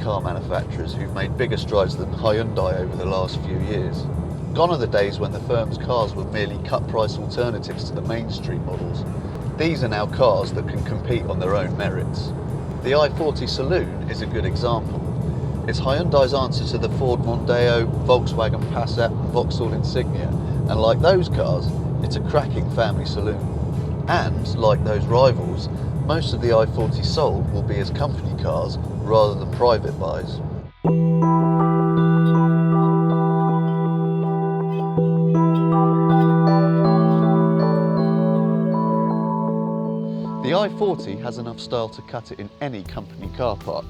car manufacturers who've made bigger strides than Hyundai over the last few years. Gone are the days when the firm's cars were merely cut-price alternatives to the mainstream models. These are now cars that can compete on their own merits. The i40 Saloon is a good example. It's Hyundai's answer to the Ford Mondeo, Volkswagen Passat and Vauxhall Insignia, and like those cars, it's a cracking family saloon. And, like those rivals, most of the i40 sold will be as company cars rather than private buys. The i40 has enough style to cut it in any company car park.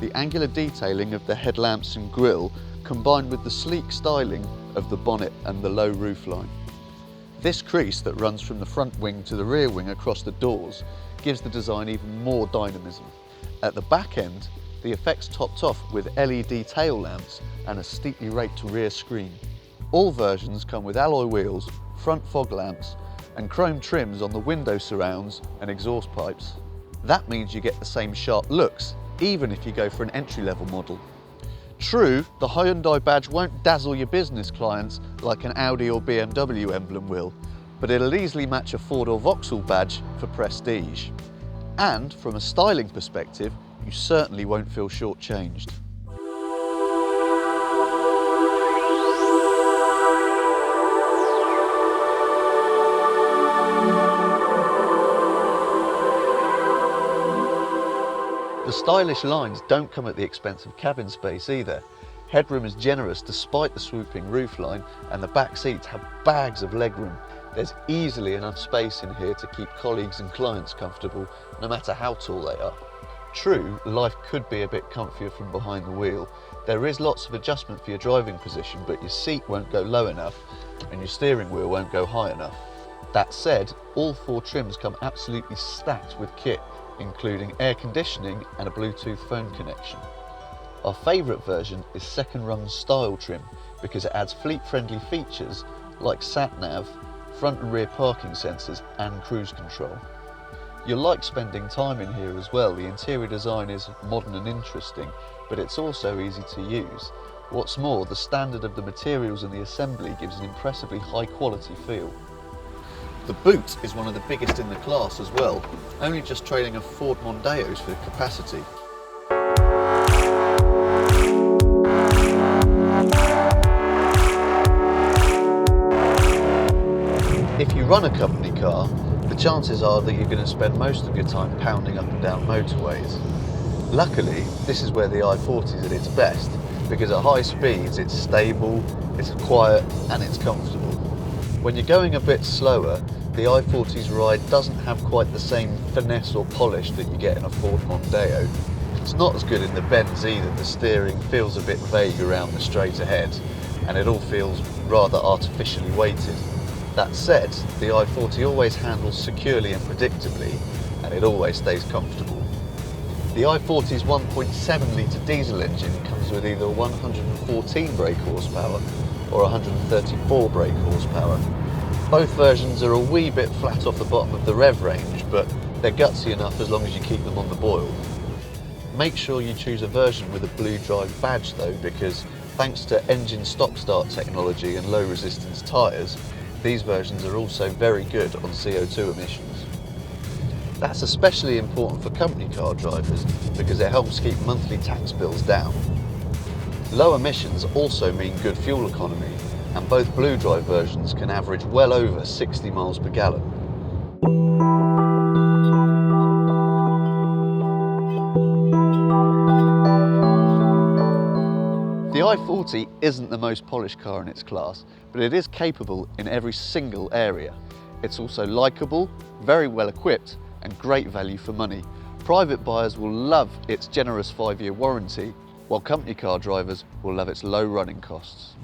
The angular detailing of the headlamps and grille combined with the sleek styling of the bonnet and the low roofline. This crease that runs from the front wing to the rear wing across the doors gives the design even more dynamism. At the back end, the effect's topped off with LED tail lamps and a steeply raked rear screen. All versions come with alloy wheels, front fog lamps and chrome trims on the window surrounds and exhaust pipes. That means you get the same sharp looks even if you go for an entry-level model. True, the Hyundai badge won't dazzle your business clients like an Audi or BMW emblem will, but it'll easily match a Ford or Vauxhall badge for prestige. And from a styling perspective, you certainly won't feel shortchanged. The stylish lines don't come at the expense of cabin space either. Headroom is generous despite the swooping roofline, and the back seats have bags of legroom. There's easily enough space in here to keep colleagues and clients comfortable, no matter how tall they are. True, life could be a bit comfier from behind the wheel. There is lots of adjustment for your driving position, but your seat won't go low enough and your steering wheel won't go high enough. That said, all four trims come absolutely stacked with kit, including air conditioning and a Bluetooth phone connection. Our favourite version is second rung style trim because it adds fleet-friendly features like sat-nav, front and rear parking sensors and cruise control. You'll like spending time in here as well. The interior design is modern and interesting, but it's also easy to use. What's more, the standard of the materials in the assembly gives an impressively high quality feel. The boot is one of the biggest in the class as well, only just trailing a Ford Mondeo's for capacity. If you run a company car, the chances are that you're going to spend most of your time pounding up and down motorways. Luckily, this is where the i40 is at its best, because at high speeds it's stable, it's quiet and it's comfortable. When you're going a bit slower, the i40's ride doesn't have quite the same finesse or polish that you get in a Ford Mondeo. It's not as good in the bends either. The steering feels a bit vague around the straight ahead and it all feels rather artificially weighted. That said, the i40 always handles securely and predictably and it always stays comfortable. The i40's 1.7 litre diesel engine comes with either 114 brake horsepower or 134 brake horsepower. Both versions are a wee bit flat off the bottom of the rev range, but they're gutsy enough as long as you keep them on the boil. Make sure you choose a version with a Blue Drive badge though, because thanks to engine stop-start technology and low resistance tyres, these versions are also very good on CO2 emissions. That's especially important for company car drivers because it helps keep monthly tax bills down. Low emissions also mean good fuel economy, and both Blue Drive versions can average well over 60 miles per gallon. The i40 isn't the most polished car in its class, but it is capable in every single area. It's also likeable, very well equipped, and great value for money. Private buyers will love its generous 5-year warranty, while company car drivers will love its low running costs.